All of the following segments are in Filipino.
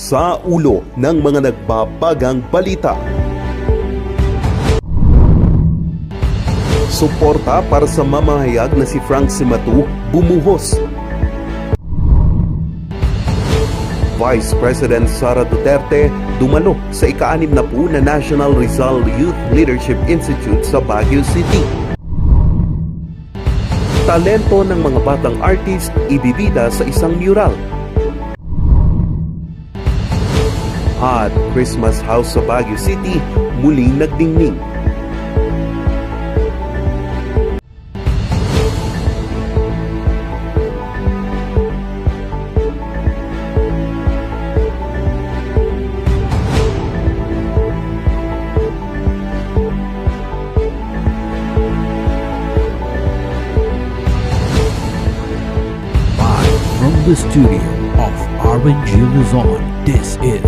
sa ulo ng mga nagbabagang balita. Suporta para sa mamahayag na si Frank Cimatu bumuhos. Vice President Sara Duterte dumalo sa ika-60 na National Rizal Youth Leadership Institute sa Baguio City. Talento ng mga batang artist ibibida sa isang mural. At Christmas House sa Baguio City muling nagdingning. From the studio of RNG Luzon, this is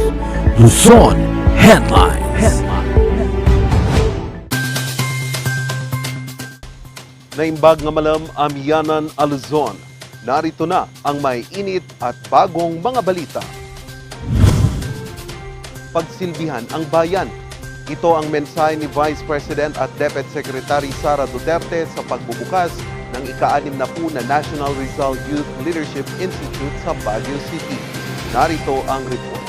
Luzon Headlines. Naimbag nga malam amyanan a Luzon. Narito na ang may init at bagong mga balita. Pagsilbihan ang bayan. Ito ang mensahe ni Vice President at Deputy Secretary Sara Duterte sa pagbubukas ng ika-60 na National Rizal Youth Leadership Institute sa Baguio City. Narito ang report.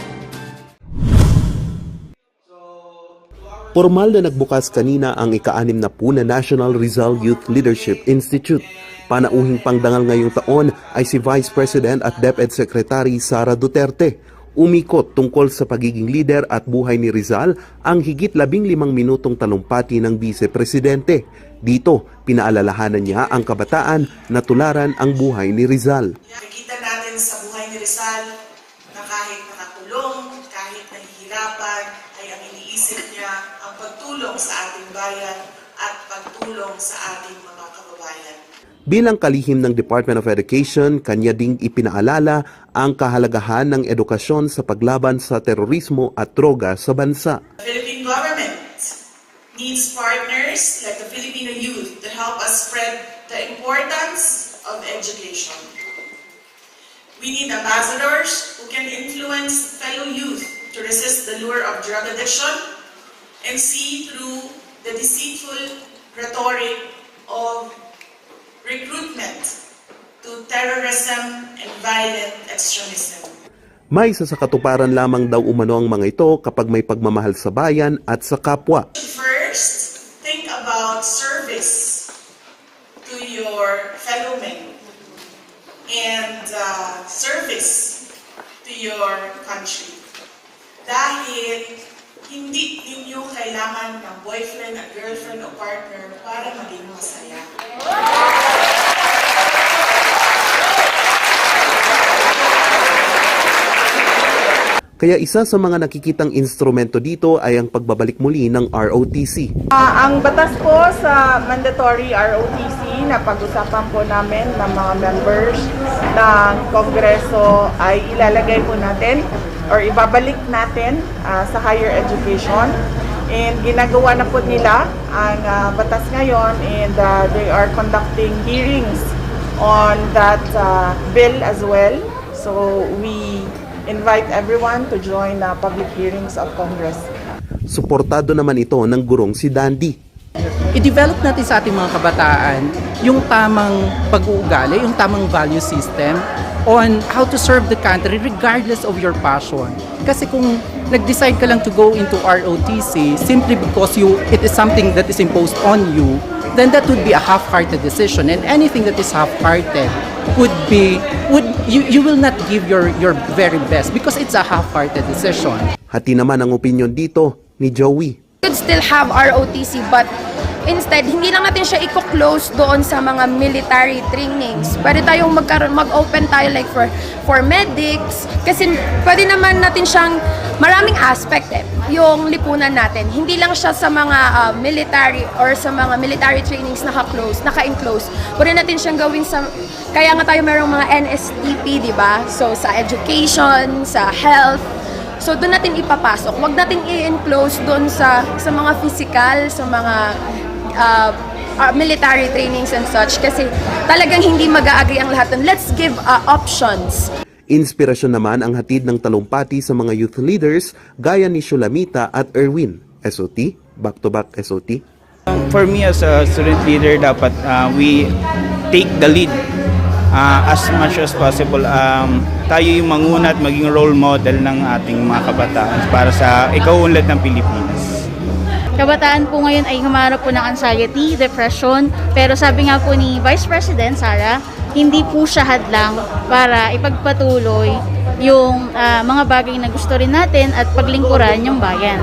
Formal na nagbukas kanina ang ika-60 na National Rizal Youth Leadership Institute. Panauhing pangdangal ngayong taon ay si Vice President at Deputy Secretary Sara Duterte. Umikot tungkol sa pagiging leader at buhay ni Rizal ang higit 15 minutong talumpati ng Vice Presidente. Dito, pinaalalahanan niya ang kabataan na tularan ang buhay ni Rizal. Nakikita natin sa buhay ni Rizal na kahit nakakulong, kahit nahihirapan, ay ang iniisip niya ang pagtulong sa ating bayan at pagtulong sa ating mga kababayan. Bilang kalihim ng Department of Education, kanya ding ipinaalala ang kahalagahan ng edukasyon sa paglaban sa terorismo at droga sa bansa. The Philippine government needs partners like the Filipino youth to help us spread the importance of education. We need ambassadors who can influence fellow youth to resist the lure of drug addiction and see through the deceitful rhetoric of recruitment to terrorism and violent extremism. May isa sa katuparan lamang daw umano ang mga ito kapag may pagmamahal sa bayan at sa kapwa. First, think about service to your fellow men and service to your country. Dahil hindi ninyo kailangan ng boyfriend at girlfriend o partner para maging masaya. Kaya isa sa mga nakikitang instrumento dito ay ang pagbabalik muli ng ROTC. Ang batas po sa mandatory ROTC na pag-usapan po namin ng mga members ng Kongreso ay ilalagay po natin or ibabalik natin sa higher education. And ginagawa na po nila ang batas ngayon and they are conducting hearings on that bill as well. So we invite everyone to join public hearings of Congress. Suportado naman ito ng gurong si Dandy. I-develop natin sa ating mga kabataan yung tamang pag-uugali, yung tamang value system on how to serve the country regardless of your passion. Kasi kung nag-decide ka lang to go into ROTC simply because it is something that is imposed on you, then that would be a half-hearted decision. And anything that is half-hearted you will not give your very best because it's a half-hearted decision. Hati naman ang opinion dito ni Joey. We could still have ROTC but instead, hindi lang natin siya i-close doon sa mga military trainings. Pwede tayong mag-open tayo like for medics. Kasi pwede naman natin siyang maraming aspect yung lipunan natin. Hindi lang siya sa mga military or sa mga military trainings naka-enclose. Pwede natin siyang gawin sa, kaya nga tayo mayroong mga NSTP, di ba? So sa education, sa health. So doon natin ipapasok. Huwag natin i-enclose doon sa mga physical, sa mga military trainings and such kasi talagang hindi mag-a-agree ang lahat. Let's give options. Inspirasyon naman ang hatid ng talumpati sa mga youth leaders gaya ni Shulamita at Erwin. SOT, back-to-back SOT. For me as a student leader, dapat we take the lead as much as possible. Tayo yung manguna at maging role model ng ating mga kabataan para sa ikaunlad ng Pilipinas. Kabataan po ngayon ay humarap po ng anxiety, depression, pero sabi nga po ni Vice President Sara, hindi po siya hadlang para ipagpatuloy yung mga bagay na gusto rin natin at paglingkuran yung bayan.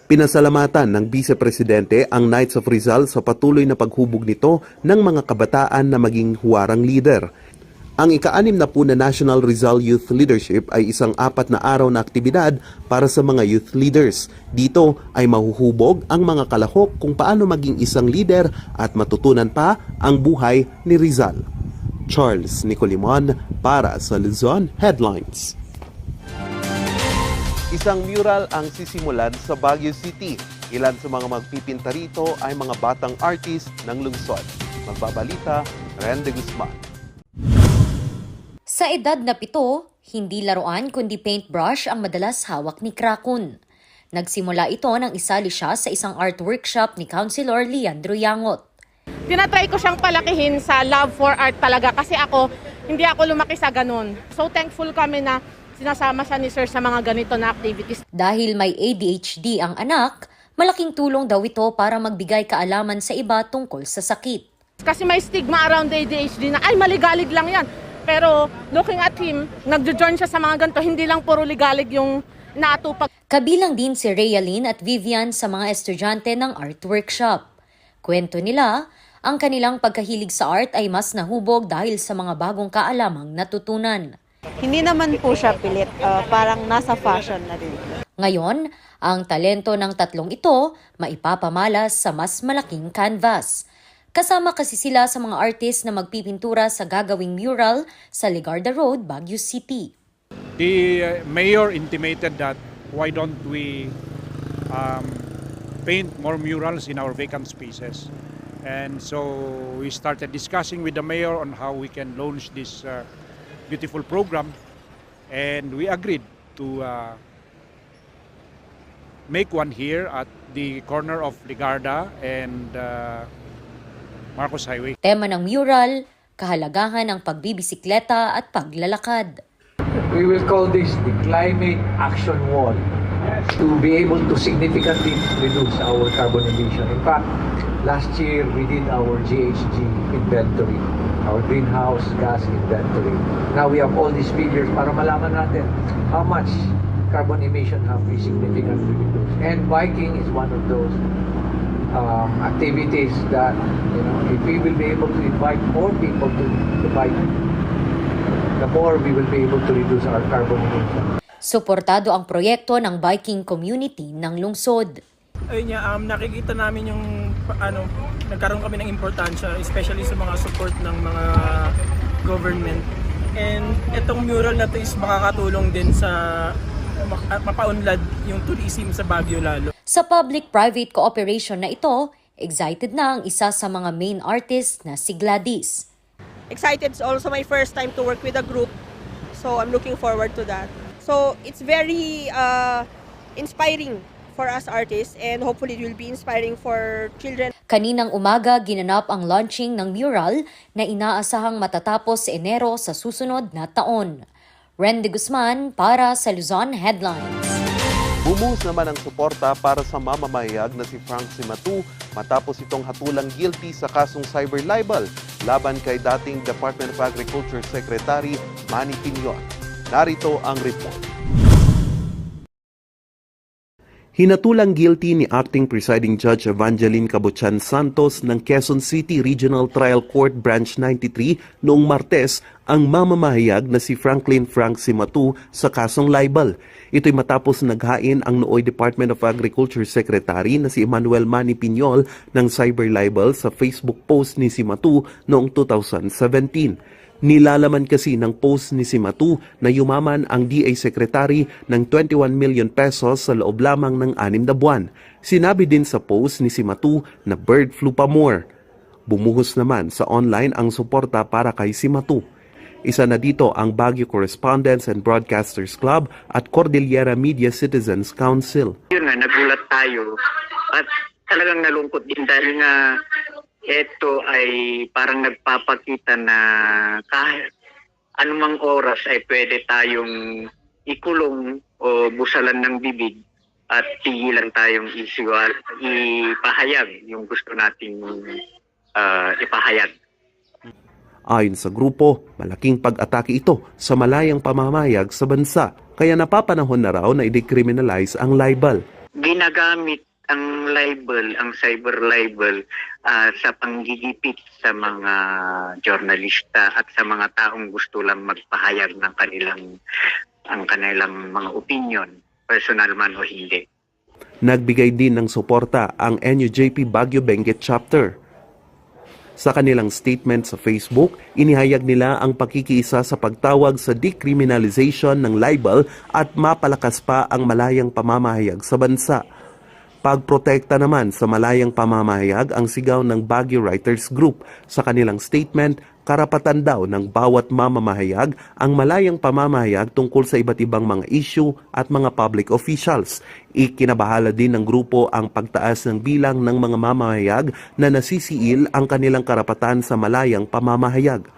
Pinasalamatan ng Vice Presidente ang Knights of Rizal sa patuloy na paghubog nito ng mga kabataan na maging huwarang leader. Ang ika-60 na National Rizal Youth Leadership ay isang 4 na araw na aktibidad para sa mga youth leaders. Dito ay mahuhubog ang mga kalahok kung paano maging isang leader at matutunan pa ang buhay ni Rizal. Charles Nicolimon para sa Luzon Headlines. Isang mural ang sisimulan sa Baguio City. Ilan sa mga magpipinta rito ay mga batang artist ng lungsod. Magbabalita, Ren de Guzman. Sa edad na 7, hindi laruan kundi paintbrush ang madalas hawak ni Krakun. Nagsimula ito nang isali siya sa isang art workshop ni Councilor Leandro Yangot. Tinatry ko siyang palakihin sa love for art talaga kasi hindi ako lumaki sa ganun. So thankful kami na sinasama siya ni Sir sa mga ganito na activities. Dahil may ADHD ang anak, malaking tulong daw ito para magbigay kaalaman sa iba tungkol sa sakit. Kasi may stigma around ADHD na ay maligalig lang yan. Pero looking at him, nagjo-join siya sa mga ganito, hindi lang puro ligalig yung natupag. Kabilang din si Rayalyn at Vivian sa mga estudyante ng art workshop. Kwento nila, ang kanilang pagkahilig sa art ay mas nahubog dahil sa mga bagong kaalamang natutunan. Hindi naman po siya pilit, parang nasa fashion na rin. Ngayon, ang talento ng tatlong ito maipapamalas sa mas malaking canvas. Kasama kasi sila sa mga artist na magpipintura sa gagawing mural sa Ligarda Road, Baguio City. The mayor intimated that why don't we paint more murals in our vacant spaces. And so we started discussing with the mayor on how we can launch this beautiful program, and we agreed to make one here at the corner of Ligarda and Marcos Highway. Tema ng mural, kahalagahan ng pagbibisikleta at paglalakad. We will call this the Climate Action Wall to be able to significantly reduce our carbon emission. In fact, last year we did our GHG inventory, our greenhouse gas inventory. Now we have all these figures para malaman natin how much carbon emission have we significantly reduced. And biking is one of those activities that, if we will be able to invite more people to bike, the more we will be able to reduce our carbon emission. Suportado ang proyekto ng biking community ng lungsod. Ayun niya, nakikita namin yung nagkaroon kami ng importansya, especially sa mga support ng mga government. And itong mural na to is makakatulong din sa mapaunlad yung tourism sa Baguio lalo. Sa public-private cooperation na ito, excited na ang isa sa mga main artist na si Gladys. Excited, it's also my first time to work with a group, so I'm looking forward to that. So it's very inspiring for us artists, and hopefully it will be inspiring for children. Kaninang umaga ginanap ang launching ng mural na inaasahang matatapos sa Enero sa susunod na taon. Ren de Guzman para sa Luzon Headlines. Bumuhos naman ang suporta para sa mamamahayag na si Frank Cimatu matapos itong hatulang guilty sa kasong cyber libel laban kay dating Department of Agriculture Secretary Manny Piñon. Narito ang report. Hinatulang guilty ni Acting Presiding Judge Evangeline Cabuchan Santos ng Quezon City Regional Trial Court Branch 93 noong Martes ang mamamahayag na si Franklin Frank Cimatu sa kasong libel. Ito'y matapos naghain ang nooy Department of Agriculture Secretary na si Emmanuel Manny Piñol ng cyber libel sa Facebook post ni Cimatu noong 2017. Nilalaman kasi ng post ni Cimatu na yumaman ang DA Secretary ng 21 million pesos sa loob lamang ng 6 na buwan. Sinabi din sa post ni Cimatu na bird flu pa more. Bumuhos naman sa online ang suporta para kay Cimatu. Isa na dito ang Baguio Correspondents and Broadcasters Club at Cordillera Media Citizens Council. Yun nga, nagulat tayo at talagang nalungkot din dahil nga ito ay parang nagpapakita na kahit anumang oras ay pwede tayong ikulong o busalan ng bibig at tigilan tayong ipahayag yung gusto nating ipahayag. Ayon sa grupo, malaking pag-atake ito sa malayang pamamayag sa bansa, kaya napapanahon na raw na i-decriminalize ang libel. Ginagamit ang libel, ang cyber libel sa panggigipit sa mga journalista at sa mga taong gusto lang magpahayag ng kanilang mga opinion, personal man o hindi. Nagbigay din ng suporta ang NUJP Baguio Benguet Chapter. Sa kanilang statement sa Facebook, inihayag nila ang pakikiisa sa pagtawag sa decriminalization ng libel at mapalakas pa ang malayang pamamahayag sa bansa. Pagprotekta naman sa malayang pamamahayag ang sigaw ng Baguio Writers Group. Sa kanilang statement, karapatan daw ng bawat mamamahayag ang malayang pamamahayag tungkol sa iba't ibang mga issue at mga public officials. Ikinabahala din ng grupo ang pagtaas ng bilang ng mga mamamahayag na nasisiil ang kanilang karapatan sa malayang pamamahayag.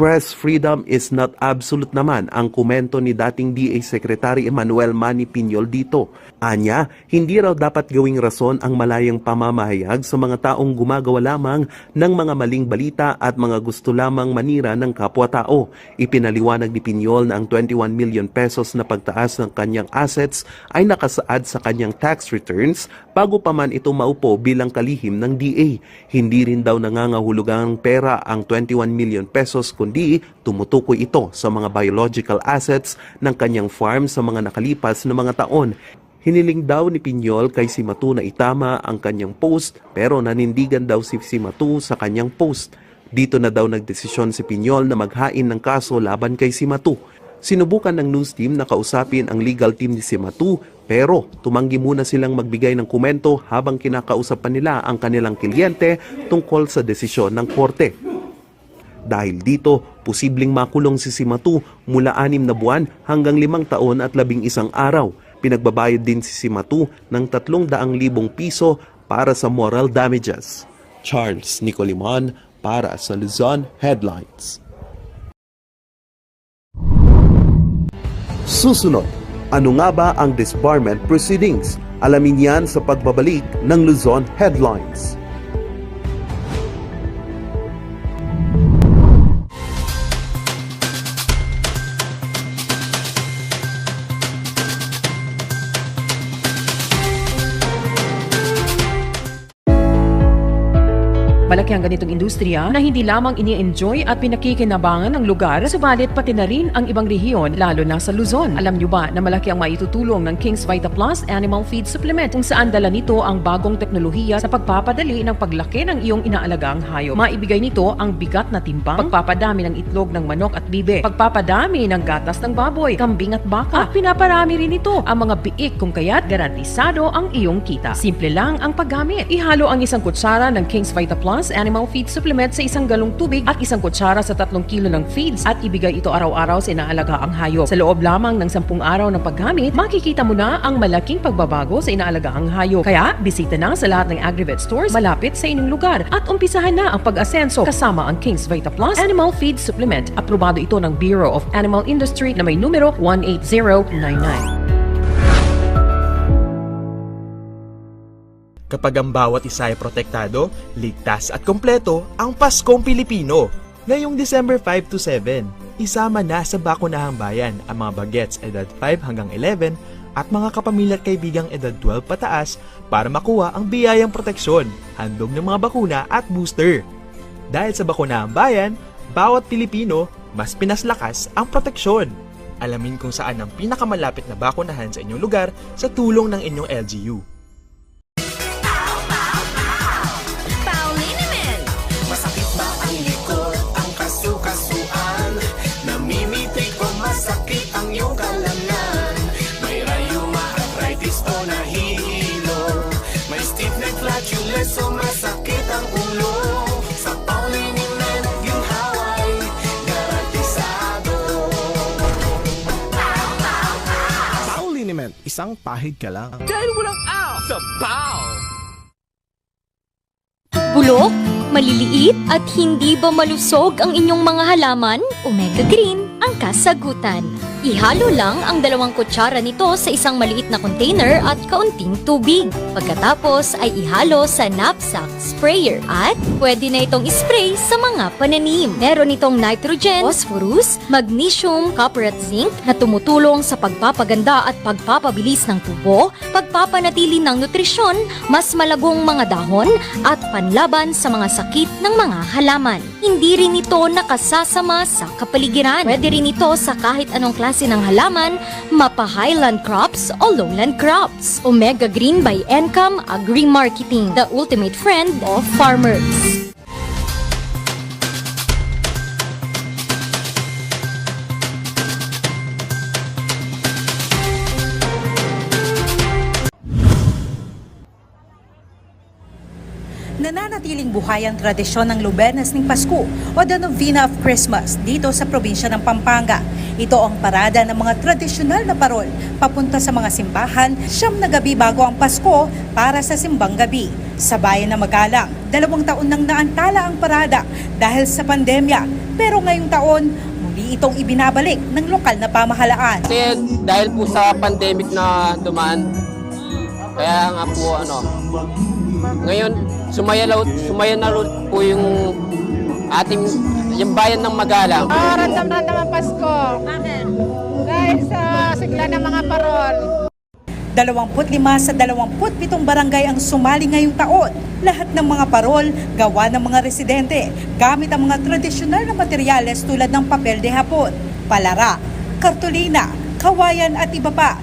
Press freedom is not absolute naman ang komento ni dating DA Secretary Emmanuel Manny Piñol dito. Anya, hindi raw dapat gawing rason ang malayang pamamahayag sa mga taong gumagawa lamang ng mga maling balita at mga gusto lamang manira ng kapwa-tao. Ipinaliwanag ni Piñol na ang 21 million pesos na pagtaas ng kanyang assets ay nakasaad sa kanyang tax returns bago pa man ito maupo bilang kalihim ng DA. Hindi rin daw nangangahulugang pera ang 21 million pesos kundi tumutukoy ito sa mga biological assets ng kanyang farm sa mga nakalipas na mga taon. Hiniling daw ni Piñol kay Cimatu na itama ang kanyang post pero nanindigan daw si Cimatu sa kanyang post. Dito na daw nagdesisyon si Piñol na maghain ng kaso laban kay Cimatu. Sinubukan ng news team na kausapin ang legal team ni Cimatu pero tumanggi muna silang magbigay ng komento habang kinakausap pa nila ang kanilang kliente tungkol sa desisyon ng korte. Dahil dito, posibleng makulong si Cimatu mula 6 na buwan hanggang 5 taon at 11 araw. Pinagbabayad din si Cimatu ng 300,000 piso para sa moral damages. Charles Nicolimon para sa Luzon Headlines. Susunod, ano nga ba ang disbarment proceedings? Alamin yan sa pagbabalik ng Luzon Headlines. Malaki ang ganitong industriya na hindi lamang ini-enjoy at pinakikinabangan ng lugar, subalit pati na rin ang ibang rehiyon, lalo na sa Luzon. Alam nyo ba na malaki ang maitutulong ng King's Vita Plus Animal Feed Supplement kung saan dala nito ang bagong teknolohiya sa pagpapadali ng paglaki ng iyong inaalagaang hayop. Maibigay nito ang bigat na timbang, pagpapadami ng itlog ng manok at bibe, pagpapadami ng gatas ng baboy, kambing at baka, at pinaparami rin ito ang mga biik kung kaya't garantisado ang iyong kita. Simple lang ang paggamit. Ihalo ang 1 kutsara ng King's Vita Plus Animal Feed Supplement sa 1 galong tubig at 1 kutsara sa 3 kilo ng feeds at ibigay ito araw-araw sa inaalagaang hayop. Sa loob lamang ng 10 araw ng paggamit, makikita mo na ang malaking pagbabago sa inaalagaang hayop. Kaya, bisita na sa lahat ng Agrivet stores malapit sa inyong lugar at umpisahan na ang pag-asenso kasama ang King's Vita Plus Animal Feed Supplement. Aprobado ito ng Bureau of Animal Industry na may numero 18099. Kapag ang bawat isa ay protektado, ligtas at kompleto ang Paskong Pilipino. Ngayong December 5 to 7, isama na sa Bakunahang Bayan ang mga bagets edad 5 hanggang 11 at mga kapamilya at kaibigang edad 12 pataas para makuha ang biyayang proteksyon, handog ng mga bakuna at booster. Dahil sa Bakunahang Bayan, bawat Pilipino mas pinaslakas ang proteksyon. Alamin kung saan ang pinakamalapit na bakunahan sa inyong lugar sa tulong ng inyong LGU. So masakit ang ulo sa Paulinimen, ginhaway, yan, isang pahid ka lang. Dahil walang out sa POW! Bulok, maliliit at hindi ba malusog ang inyong mga halaman? Omega Green ang kasagutan. Ihalo lang ang 2 kutsara nito sa isang maliit na container at kaunting tubig. Pagkatapos ay ihalo sa knapsack sprayer at pwede na itong spray sa mga pananim. Meron itong nitrogen, phosphorus, magnesium, copper at zinc na tumutulong sa pagpapaganda at pagpapabilis ng tubo, pagpapanatili ng nutrisyon, mas malagong mga dahon at panlaban sa mga sakit ng mga halaman. Hindi rin ito nakasasama sa kapaligiran. Pwede rin ito sa kahit anong klase ng halaman, mapa highland crops o lowland crops. Omega Green by Encam Agri-Marketing, the ultimate friend of farmers. Nananatiling buhay ang tradisyon ng Lubernes ng Pasko o the Novena of Christmas dito sa probinsya ng Pampanga. Ito ang parada ng mga tradisyonal na parol papunta sa mga simbahan 9 na gabi bago ang Pasko para sa simbang gabi. Sa bayan na Magalang, 2 taon nang naantala ang parada dahil sa pandemya, pero ngayong taon muli itong ibinabalik ng lokal na pamahalaan. Kasi dahil po sa pandemic na dumaan, kaya nga po ngayon sumaya na po yung ating yung bayan ng Magalang. Randam-randam ang Pasko. Bakit? Dahil sa sigla ng mga parol. 25 sa 27 barangay ang sumali ngayong taon. Lahat ng mga parol, gawa ng mga residente, gamit ang mga tradisyonal na materyales tulad ng papel de hapon, palara, kartulina, kawayan at iba pa.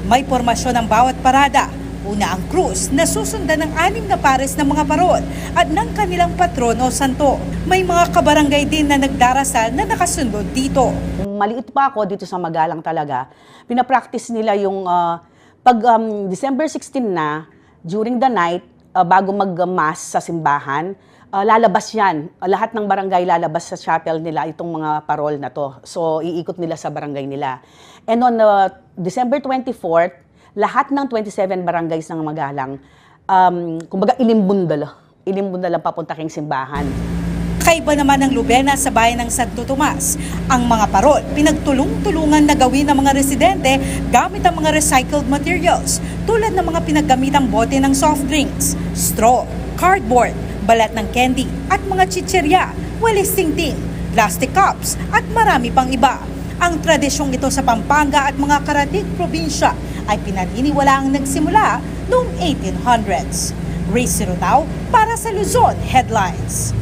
May pormasyon ang bawat parada. Una ang krus na susundan ng 6 na pares ng mga parol at ng kanilang patron o santo. May mga kabarangay din na nagdarasal na nakasundod dito. Maliit pa ako dito sa Magalang talaga, pinapractice nila yung pag December 16 na, during the night, bago mag-mass sa simbahan, lalabas yan. Lahat ng barangay lalabas sa chapel nila itong mga parol na to. So, iikot nila sa barangay nila. And on December 24th, lahat ng 27 barangays ng Magalang, kumbaga ilimbundal papunta kang simbahan. Kaiba naman ang Lubena sa bayan ng Santo Tomas. Ang mga parol, pinagtulong-tulungan na gawin ng mga residente gamit ang mga recycled materials tulad ng mga pinaggamitang bote ng soft drinks, straw, cardboard, balat ng candy at mga chicherya, walis tingting, plastic cups at marami pang iba. Ang tradisyong ito sa Pampanga at mga karatig probinsya ay pinaniniwalaang nagsimula noong 1800s. Ray Sirotao para sa Luzon Headlines.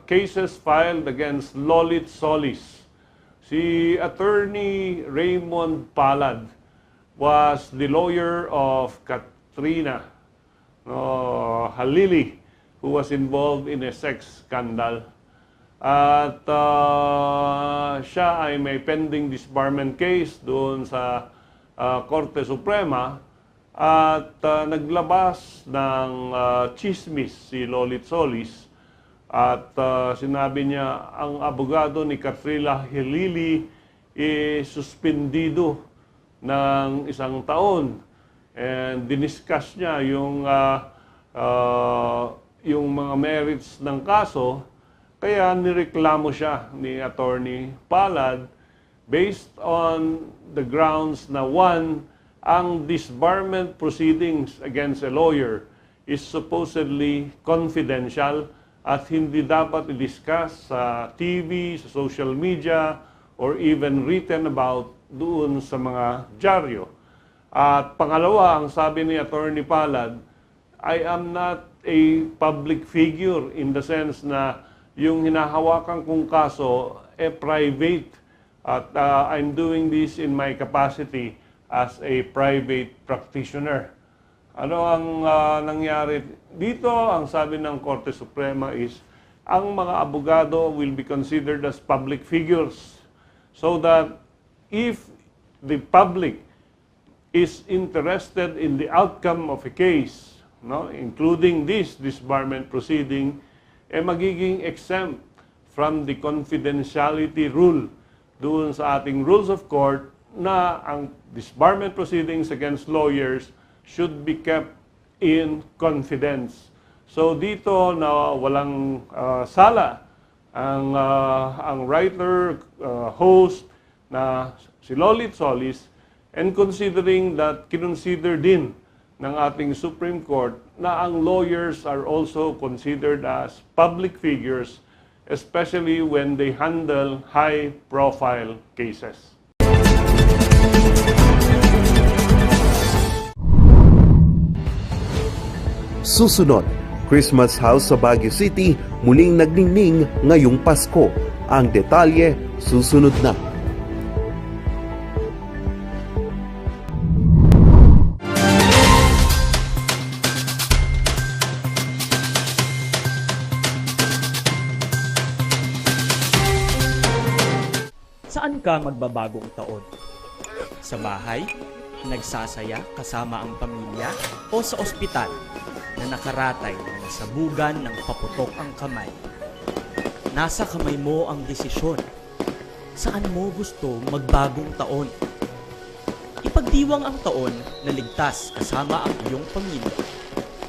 Cases filed against Lolit Solis. Si Attorney Raymond Palad was the lawyer of Katrina Halili, who was involved in a sex scandal. At siya ay may pending disbarment case doon sa Korte Suprema at naglabas ng chismis si Lolit Solis at sinabi niya ang abogado ni Katrina Halili suspendido ng 1 taon and diniscuss niya yung mga merits ng kaso. Kaya nireklamo siya ni Attorney Palad based on the grounds na 1, ang disbarment proceedings against a lawyer is supposedly confidential at hindi dapat i-discuss sa TV, sa social media, or even written about doon sa mga dyaryo. At pangalawa, ang sabi ni Attorney Palad, I am not a public figure in the sense na yung hinahawakan kong kaso private at I'm doing this in my capacity as a private practitioner. Ano ang nangyari dito? Ang sabi ng Korte Suprema is ang mga abogado will be considered as public figures so that if the public is interested in the outcome of a case, including this disbarment proceeding, magiging exempt from the confidentiality rule doon sa ating rules of court na ang disbarment proceedings against lawyers should be kept in confidence. So dito na walang sala ang writer, host na si Lolit Solis, and considering that kinonsider din ng ating Supreme Court na ang lawyers are also considered as public figures, especially when they handle high-profile cases. Susunod, Christmas House sa Baguio City muling nagningning ngayong Pasko. Ang detalye susunod na. Saan ka magbabagong taon? Sa bahay? Nagsasaya kasama ang pamilya? O sa ospital na nakaratay na nasabugan ng paputok ang kamay? Nasa kamay mo ang desisyon. Saan mo gusto magbagong taon? Ipagdiwang ang taon na ligtas kasama ang iyong pamilya.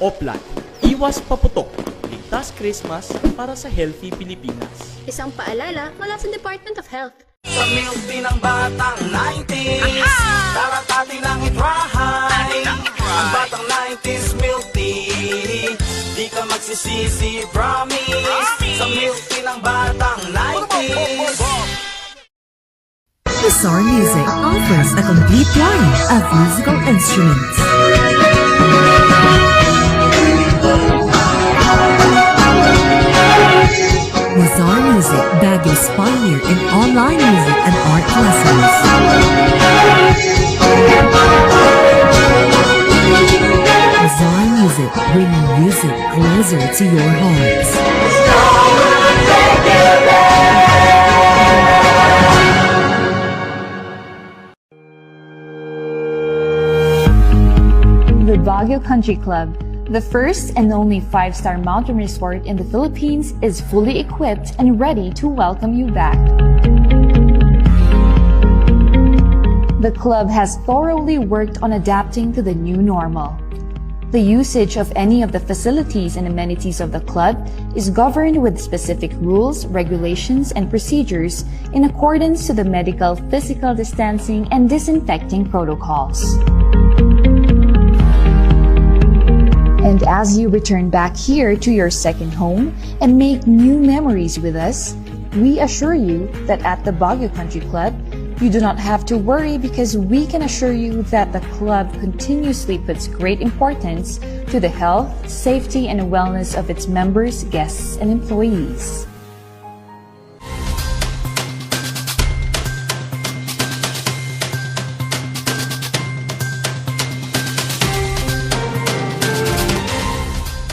Oplan, iwas paputok. Ligtas Christmas para sa healthy Pilipinas. Isang paalala mula sa Department of Health. Sa milk din ng batang 90s, darat atin ang itrahay. Ang batang 90s milk tea, di ka magsisisi, promise. Sa milk din ng batang 90s. Bizarre Music offers a complete line of musical instruments. Bizarre Music, Baguio's pioneer in online music and art lessons. Bizarre Music, bringing music closer to your hearts. The Baguio Country Club, the first and only 5-star mountain resort in the Philippines, is fully equipped and ready to welcome you back. The club has thoroughly worked on adapting to the new normal. The usage of any of the facilities and amenities of the club is governed with specific rules, regulations, and procedures in accordance to the medical, physical distancing, and disinfecting protocols. And as you return back here to your second home and make new memories with us, we assure you that at the Baguio Country Club, you do not have to worry because we can assure you that the club continuously puts great importance to the health, safety, and wellness of its members, guests, and employees.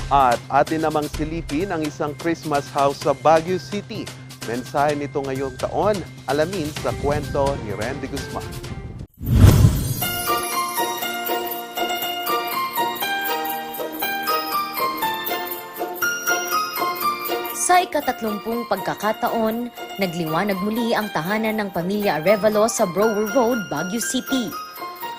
At atin namang silipin ang isang Christmas house sa Baguio City. Mensahe nito ngayong taon, alamin sa kwento ni Randy Guzman. Sa ika-30 pagkakataon, nagliwanag muli ang tahanan ng pamilya Arevalo sa Brower Road, Baguio City.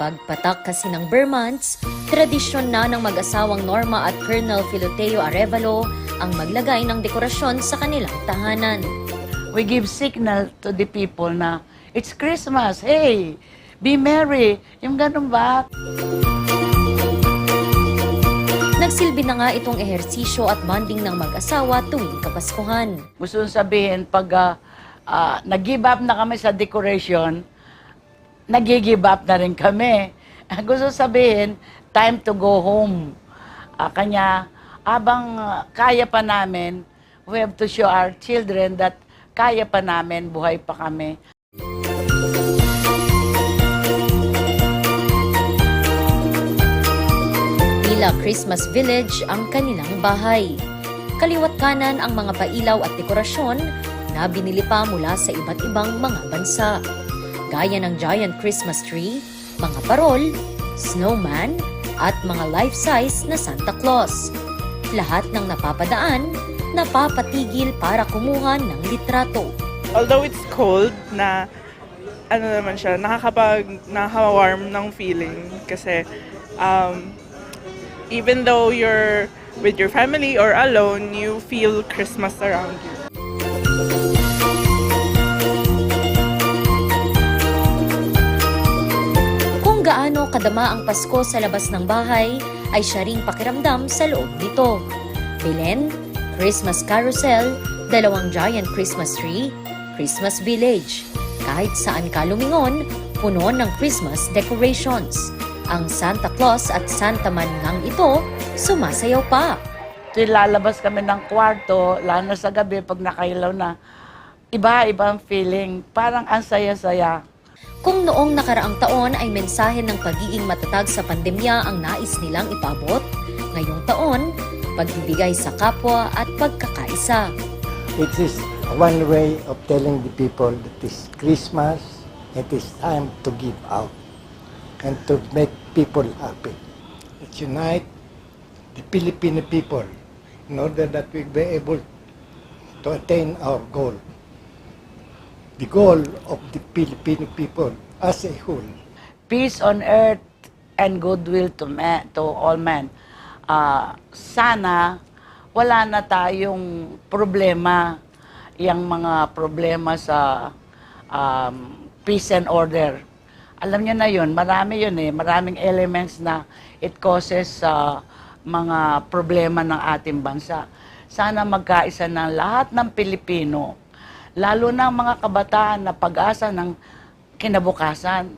Pagpatak kasi ng bare months, tradisyon na ng mag-asawang Norma at Colonel Filoteo Arevalo ang maglagay ng dekorasyon sa kanilang tahanan. We give signal to the people na it's Christmas, hey, be merry, yung ganun ba? Nagsilbi na nga itong ehersisyo at bonding ng mag-asawa tuwing Kapaskuhan. Gusto sabihin, pag nag-give up na kami sa decoration, nag-give up na rin kami. Gusto sabihin, time to go home. Kanya, abang kaya pa namin, we have to show our children that kaya pa namin, buhay pa kami. Tila Christmas Village ang kanilang bahay. Kaliwat kanan ang mga pailaw at dekorasyon na binili pa mula sa iba't ibang mga bansa. Gaya ng giant Christmas tree, mga parol, snowman, at mga life-size na Santa Claus. Lahat ng napapadaan, napapatigil para kumuha ng litrato. Although it's cold na ano naman siya, nakaka-warm ng feeling kasi even though you're with your family or alone, you feel Christmas around you. Kung gaano kadama ang Pasko sa labas ng bahay, ay siya ring pakiramdam sa loob nito. Belen, Christmas Carousel, 2 giant Christmas tree, Christmas Village. Kahit saan ka lumingon, puno ng Christmas decorations. Ang Santa Claus at Santa Man ngang ito, sumasayaw pa. Lalabas kami ng kwarto, lalo na sa gabi pag nakailaw na, iba-ibang feeling, parang ang saya-saya. Kung noong nakaraang taon ay mensahe ng pagiging matatag sa pandemya ang nais nilang ipabot, ngayong taon, pagbibigay sa kapwa at pagkakaisa. It is one way of telling the people that this Christmas, it is time to give out and to make people happy. Let's unite the Filipino people in order that we be able to attain our goal. The goal of the Filipino people as a whole. Peace on earth and goodwill to all men. Sana wala na tayong problema, yung mga problema sa peace and order. Alam niyo na yun, marami yun maraming elements na it causes mga problema ng ating bansa. Sana magkaisa ng lahat ng Pilipino, lalo na ang mga kabataan na pag-asa ng kinabukasan.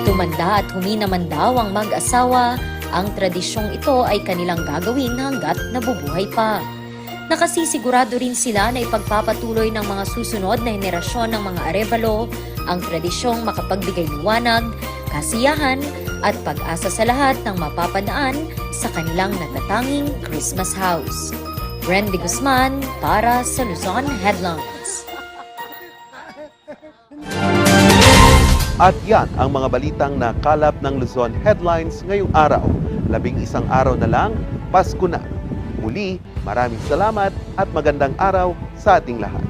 Tumanda at huminaman daw ang mag-asawa, ang tradisyong ito ay kanilang gagawin hanggat nabubuhay pa. Nakasisigurado rin sila na ipagpapatuloy ng mga susunod na henerasyon ng mga Arevalo ang tradisyong makapagbigay liwanag, kasiyahan at pag-asa sa lahat ng mapapadaan sa kanilang natatanging Christmas house. Randy Guzman para sa Luzon Headlines. At yan ang mga balitang nakalap ng Luzon Headlines ngayong araw. 11 araw na lang, Pasko na. Muli, maraming salamat at magandang araw sa ating lahat.